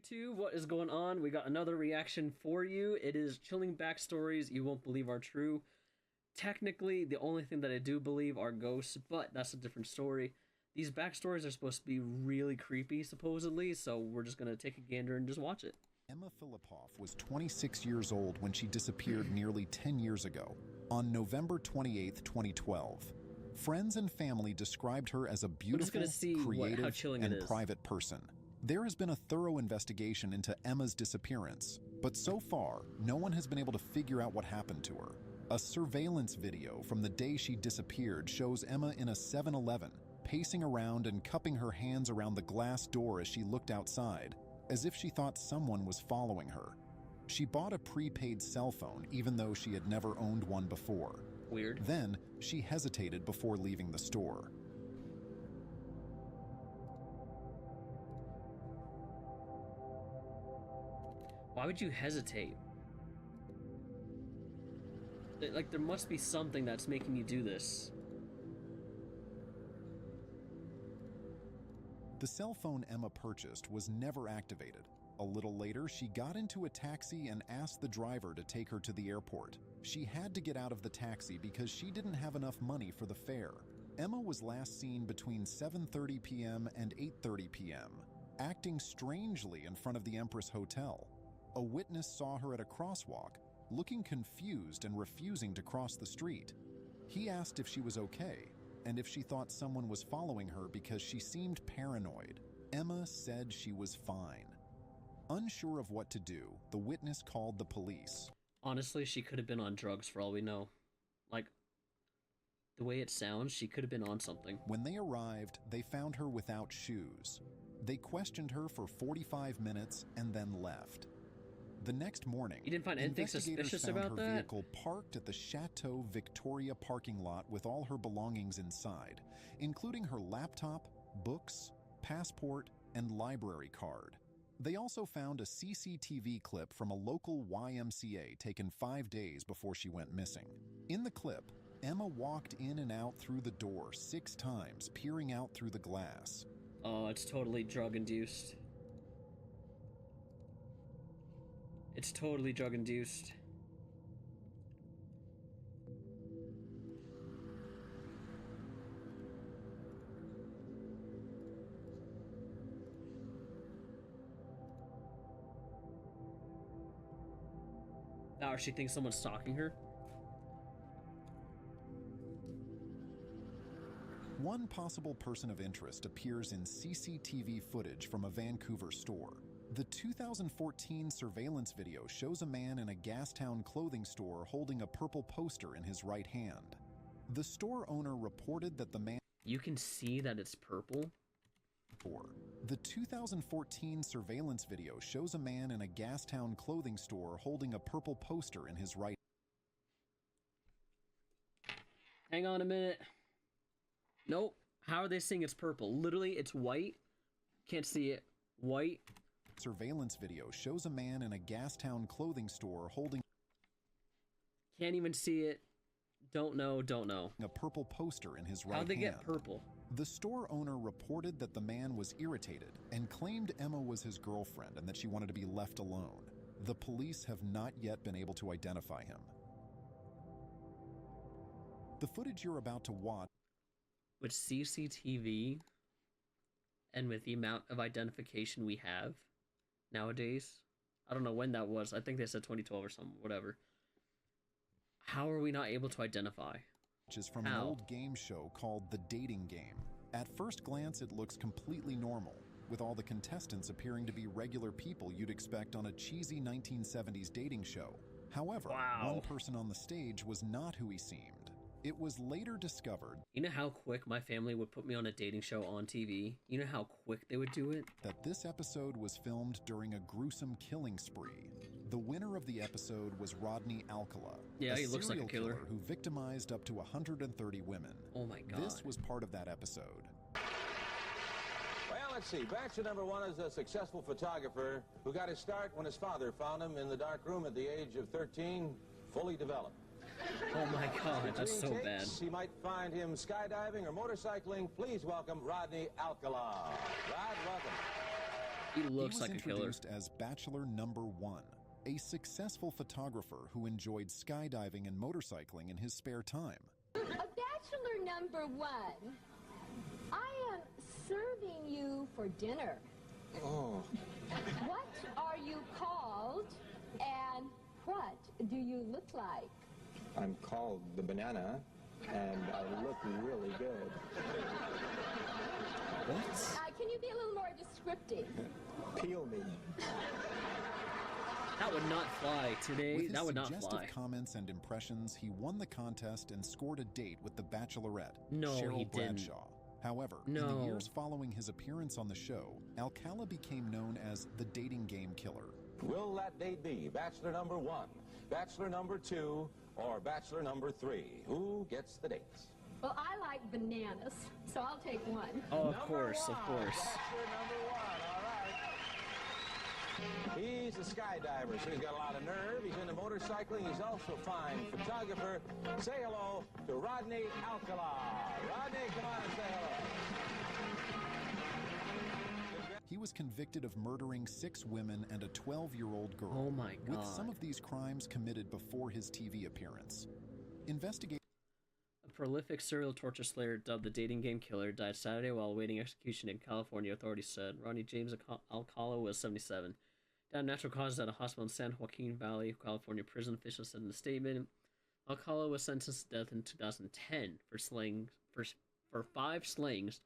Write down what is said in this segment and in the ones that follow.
YouTube, what is going on? We got another reaction for you. It is chilling backstories you won't believe are true. Technically, the only thing that I do believe are ghosts, but that's a different story. These backstories are supposed to be really creepy, supposedly, so we're just gonna take a gander and just watch it. Emma Filipov was 26 years old when she disappeared nearly 10 years ago, on November 28, 2012. Friends and family described her as a beautiful, creative, and private person. There has been a thorough investigation into Emma's disappearance, but so far, no one has been able to figure out what happened to her. A surveillance video from the day she disappeared shows Emma in a 7-Eleven, pacing around and cupping her hands around the glass door as she looked outside, as if she thought someone was following her. She bought a prepaid cell phone even though she had never owned one before. Weird. Then, she hesitated before leaving the store. Why would you hesitate? Like, there must be something that's making you do this. The cell phone Emma purchased was never activated. A little later, she got into a taxi and asked the driver to take her to the airport. She had to get out of the taxi because she didn't have enough money for the fare. Emma was last seen between 7:30 p.m. and 8:30 p.m., acting strangely in front of the Empress Hotel. A witness saw her at a crosswalk, looking confused and refusing to cross the street. He asked if she was okay, and if she thought someone was following her because she seemed paranoid. Emma said she was fine. Unsure of what to do, the witness called the police. Honestly, she could have been on drugs for all we know. Like, the way it sounds, she could have been on something. When they arrived, they found her without shoes. They questioned her for 45 minutes and then left. The next morning, you didn't find anything suspicious about that? Her vehicle parked at the Chateau Victoria parking lot with all her belongings inside, including her laptop, books, passport, and library card. They also found a CCTV clip from a local YMCA taken 5 days before she went missing. In the clip, Emma walked in and out through the door 6 times, peering out through the glass. Oh, it's totally drug-induced. It's totally drug-induced. Now she thinks someone's stalking her. One possible person of interest appears in CCTV footage from a Vancouver store. The 2014 surveillance video shows a man in a Gastown clothing store holding a purple poster in his right hand. The store owner reported that the man... You can see that it's purple? The 2014 surveillance video shows a man in a Gastown clothing store holding a purple poster in his right... Hang on a minute. Nope. How are they saying it's purple? Literally, it's white. Can't see it. White. Surveillance video shows a man in a Gastown clothing store holding... Can't even see it. Don't know, don't know. A purple poster in his right hand. How'd they get purple? The store owner reported that the man was irritated and claimed Emma was his girlfriend and that she wanted to be left alone. The police have not yet been able to identify him. The footage you're about to watch... With CCTV and with the amount of identification we have nowadays, I don't know when that was. I think they said 2012 or something, whatever. How are we not able to identify? Which is from an old game show called The Dating Game. At first glance, it looks completely normal, with all the contestants appearing to be regular people you'd expect on a cheesy 1970s dating show. However, one person on the stage was not who he seemed. It was later discovered... You know how quick my family would put me on a dating show on TV? You know how quick they would do it? That this episode was filmed during a gruesome killing spree. The winner of the episode was Rodney Alcala. Yeah, he looks like a killer who victimized up to 130 women. Oh my God. This was part of that episode. Well, let's see. Bachelor number 1 is a successful photographer who got his start when his father found him in the dark room at the age of 13, fully developed. Oh my God, that's so bad. He might find him skydiving or motorcycling. Please welcome Rodney Alcala. Rod, welcome. He He looks was like a killer. introduced as Bachelor Number 1, a successful photographer who enjoyed skydiving and motorcycling in his spare time. A bachelor number 1. I am serving you for dinner. Oh, What are you called and what do you look like? I'm called the banana, and I look really good. What? Can you be a little more descriptive? Peel me. That would not fly today. With his That would not suggestive fly. comments and impressions, he won the contest and scored a date with the Bachelorette, No, Cheryl he didn't. Bradshaw. However, in No. the years following his appearance on the show, Alcala became known as the dating game killer. Will that date be Bachelor number 1, Bachelor number 2, or Bachelor number 3? Who gets the dates? Well, I like bananas, so I'll take 1. Oh, of Number course, of 1, course. Bachelor number 1, all right. He's a skydiver, so he's got a lot of nerve. He's into motorcycling. He's also a fine photographer. Say hello to Rodney Alcala. Rodney, come on and say hello. He was convicted of murdering 6 women and a 12-year-old girl, Oh my with God. some of these crimes committed before his TV appearance. Investigators A prolific serial torture slayer dubbed the dating game killer died Saturday while awaiting execution in California, authorities said. Rodney James Alcala was 77. Died of natural causes at a hospital in San Joaquin Valley, California. Prison officials said in a statement. Alcala was sentenced to death in 2010 for 5 slayings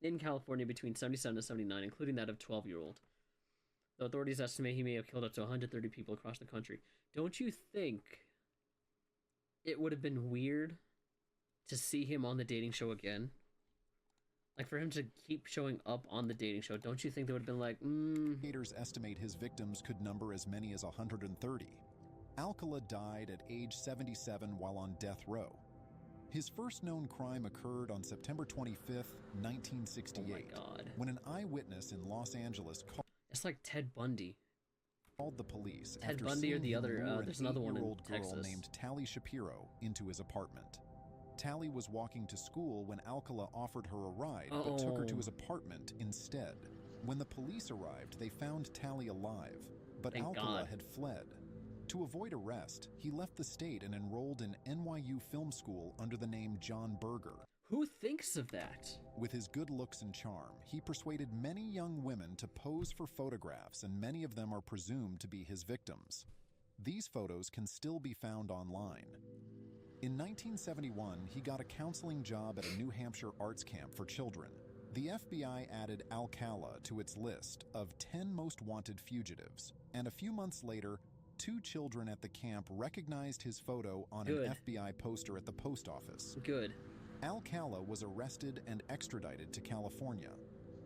in California between 77 and 79, including that of 12-year-old. The authorities estimate he may have killed up to 130 people across the country. Don't you think it would have been weird to see him on the dating show again? Like, for him to keep showing up on the dating show, don't you think they would have been like, estimate his victims could number as many as 130. Alcala died at age 77 while on death row. His first known crime occurred on September 25th, 1968, oh my God. when an eyewitness in Los Angeles It's like Ted Bundy. called the police Ted after Bundy or seeing the him other, lure there's an another one in 8-year-old girl Texas. named Tally Shapiro into his apartment. Tally was walking to school when Alcala offered her a ride, but took her to Oh. his apartment instead. When the police arrived, they found Tally alive, but Thank Alcala God. had fled. To avoid arrest, he left the state and enrolled in NYU Film School under the name John Berger. Who thinks of that? With his good looks and charm, he persuaded many young women to pose for photographs, and many of them are presumed to be his victims. These photos can still be found online. In 1971, he got a counseling job at a New Hampshire arts camp for children. The FBI added Alcala to its list of 10 most wanted fugitives, and a few months later, 2 children at the camp recognized his photo on Good. an FBI poster at the post office. Good. Alcala was arrested and extradited to California.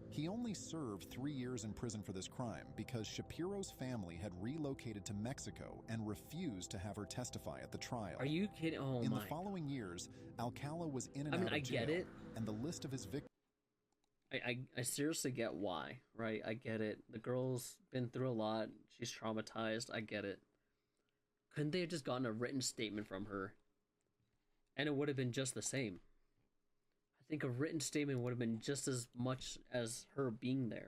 He only served 3 years in prison for this crime because Shapiro's family had relocated to Mexico and refused to have her testify at the trial. Are you kidding? Oh In my. the following years, Alcala was in and I mean, out of I get jail, it. and the list of his victims I seriously get why, right? I get it. The girl's been through a lot. She's traumatized. I get it. Couldn't they have just gotten a written statement from her? And it would have been just the same. I think a written statement would have been just as much as her being there.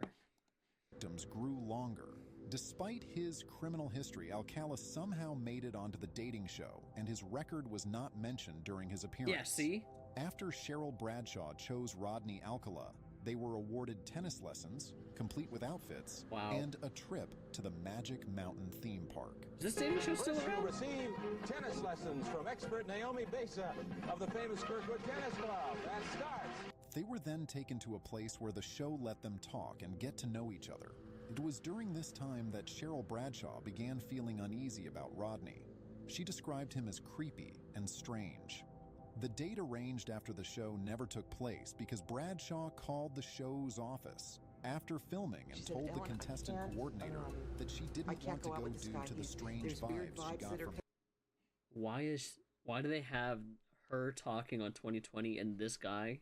grew longer. Despite his criminal history, Alcala somehow made it onto the dating show, and his record was not mentioned during his appearance. Yeah, see? After Cheryl Bradshaw chose Rodney Alcala, they were awarded tennis lessons, complete with outfits, Wow. and a trip to the Magic Mountain theme park. Is this dating show still First, you'll around? receive tennis lessons from expert Naomi Besa of the famous Kirkwood Tennis Club. That starts. They were then taken to a place where the show let them talk and get to know each other. It was during this time that Cheryl Bradshaw began feeling uneasy about Rodney. She described him as creepy and strange. The date arranged after the show never took place because Bradshaw called the show's office after filming and She said, told the "Ellen, I contestant can't, coordinator that she I didn't can't want to go out go with this due guy. to the strange There's weird vibes she vibes got that are from Why do they have her talking on 2020 and this guy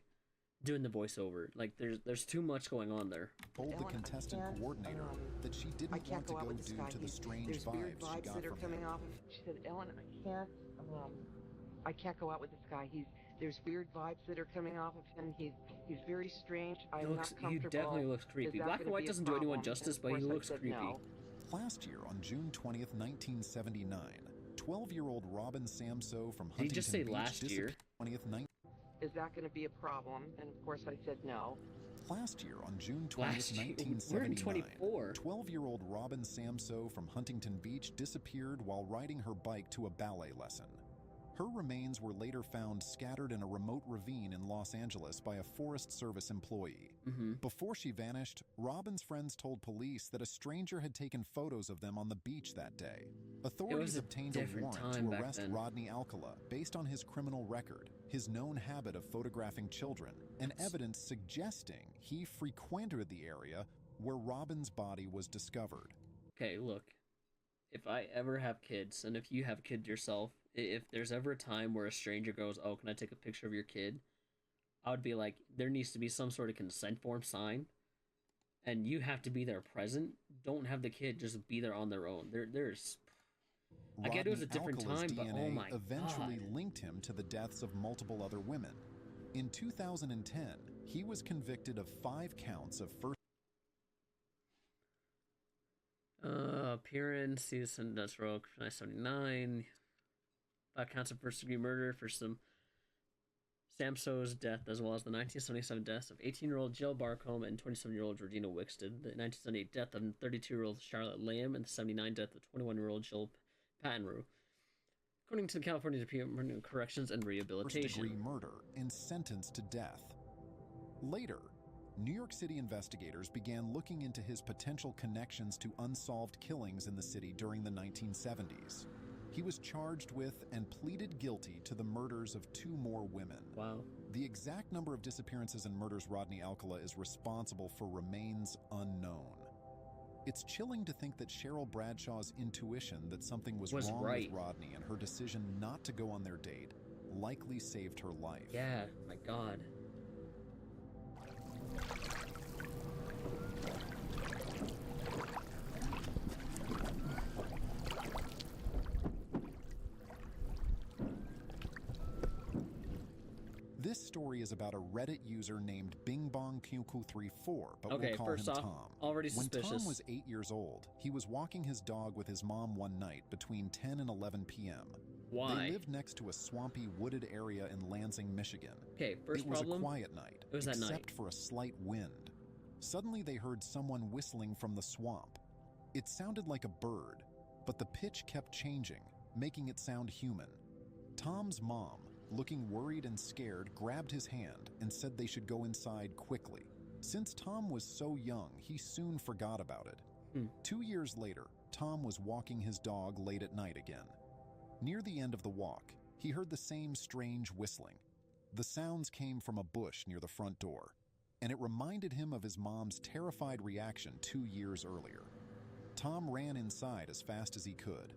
doing the voiceover? Like there's too much going on there. told the Ellen, I contestant can't, coordinator that she I didn't can't want to go out go with this due guy. to the strange There's weird vibes she vibes got that are from coming him. off. She said, "Ellen, I can't go out with this guy. There's weird vibes that are coming off of him. He's very strange. I'm not He comfortable. definitely looks Is creepy. that Black and gonna white be a doesn't do anyone problem? justice, And but of he course I looks said creepy. no. Last year, on June 20th, 1979, 12-year-old Robin Samso from Did he Huntington just say Beach last year? 20th, Is that going to be a problem? And of course I said no. Last year, on June 20th, Last year? We're in 1979, 24. 12-year-old Robin Samso from Huntington Beach disappeared while riding her bike to a ballet lesson. Her remains were later found scattered in a remote ravine in Los Angeles by a Forest Service employee. Before she vanished, Robin's friends told police that a stranger had taken photos of them on the beach that day. Authorities obtained a warrant to arrest Rodney Alcala based on his criminal record, his known habit of photographing children, and evidence suggesting he frequented the area where Robin's body was discovered. Okay, look. If I ever have kids, and if you have kids yourself, if there's ever a time where a stranger goes, "Oh, can I take a picture of your kid?" I would be like, there needs to be some sort of consent form signed, and you have to be there present. Don't have the kid just be there on their own. There's... I get it was a different Alcala's time, but DNA oh my eventually God. linked him to the deaths of multiple other women. In 2010, he was convicted of 5 counts of first Appearance, citizen, Dutch Road, 979. 5 counts of first-degree murder for some Samso's death, as well as the 1977 deaths of 18-year-old Jill Barcombe and 27-year-old Georgina Wixted, the 1978 death of 32-year-old Charlotte Lamb, and the 79 death of 21-year-old Jill Patenrue. According to the California Department of Corrections and Rehabilitation. first-degree murder and sentenced to death. Later, New York City investigators began looking into his potential connections to unsolved killings in the city during the 1970s. He was charged with and pleaded guilty to the murders of 2 more women. Wow. The exact number of disappearances and murders Rodney Alcala is responsible for remains unknown. It's chilling to think that Cheryl Bradshaw's intuition that something was wrong right. with Rodney and her decision not to go on their date likely saved her life. Yeah, my God. This story is about a Reddit user named BingBongQQ34, but Okay, we'll call first him off, Tom. already When suspicious. Tom was 8 years old, he was walking his dog with his mom one night between 10 and 11 p.m. Why? They lived next to a swampy, wooded area in Lansing, Michigan. Okay, first It was problem. a quiet night, It was that except night. for a slight wind. Suddenly they heard someone whistling from the swamp. It sounded like a bird, but the pitch kept changing, making it sound human. Tom's mom, looking worried and scared, grabbed his hand and said they should go inside quickly. Since Tom was so young, he soon forgot about it. 2 years later, Tom was walking his dog late at night again. Near the end of the walk, he heard the same strange whistling. The sounds came from a bush near the front door, and it reminded him of his mom's terrified reaction 2 years earlier. Tom ran inside as fast as he could.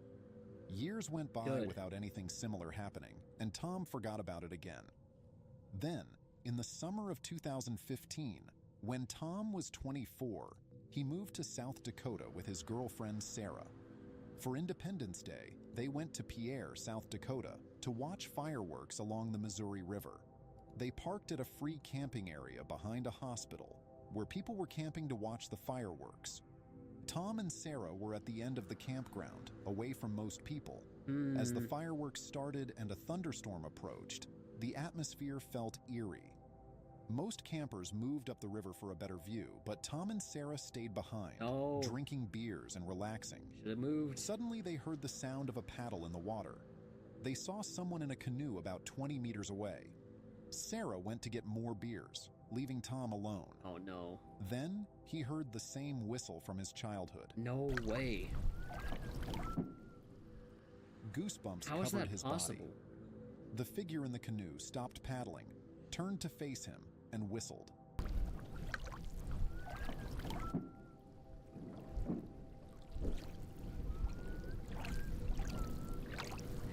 Years went by Good. without anything similar happening, and Tom forgot about it again. Then, in the summer of 2015, when Tom was 24, he moved to South Dakota with his girlfriend Sarah. For Independence Day, they went to Pierre, South Dakota, to watch fireworks along the Missouri River. They parked at a free camping area behind a hospital, where people were camping to watch the fireworks. Tom and Sarah were at the end of the campground, away from most people. As the fireworks started and a thunderstorm approached, the atmosphere felt eerie. Most campers moved up the river for a better view, but Tom and Sarah stayed behind, Oh. drinking beers and relaxing. Should have moved. Suddenly, they heard the sound of a paddle in the water. They saw someone in a canoe about 20 meters away. Sarah went to get more beers, leaving Tom alone. Oh no. Then, he heard the same whistle from his childhood. No way. Goosebumps How is covered that his possible? body. The figure in the canoe stopped paddling, turned to face him, and whistled.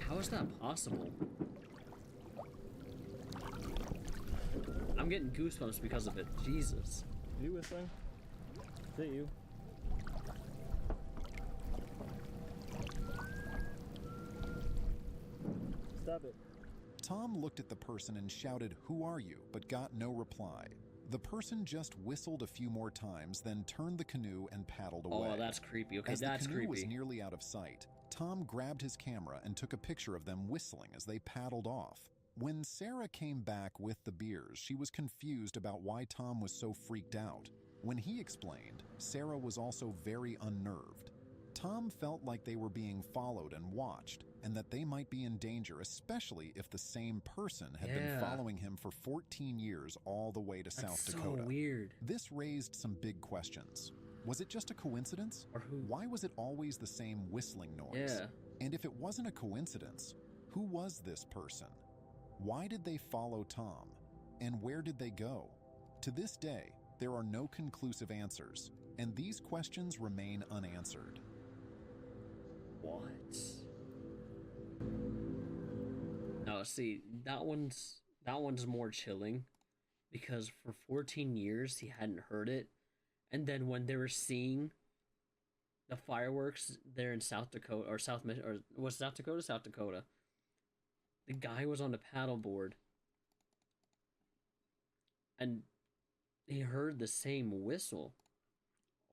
How is that possible? I'm getting goosebumps because of it. Jesus. You whistling? Is it you? Stop it. Tom looked at the person and shouted, "Who are you?" but got no reply. The person just whistled a few more times, then turned the canoe and paddled away. Oh, that's creepy. Okay, As that's the canoe creepy. was nearly out of sight, Tom grabbed his camera and took a picture of them whistling as they paddled off. When Sarah came back with the beers, she was confused about why Tom was so freaked out. When he explained, Sarah was also very unnerved. Tom felt like they were being followed and watched, and that they might be in danger, especially if the same person had been following him for 14 years all the way to South Dakota. So weird. This raised some big questions. Was it just a coincidence? Or who? Why was it always the same whistling noise? Yeah. And if it wasn't a coincidence, who was this person? Why did they follow Tom? And where did they go? To this day, there are no conclusive answers, and these questions remain unanswered. What? No, see, that one's more chilling, because for 14 years he hadn't heard it, and then when they were seeing the fireworks there in South Dakota, or was South Dakota? South Dakota. The guy was on a paddleboard, and he heard the same whistle.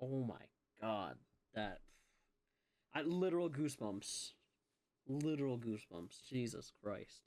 Oh my god, literal goosebumps. Literal goosebumps. Jesus Christ.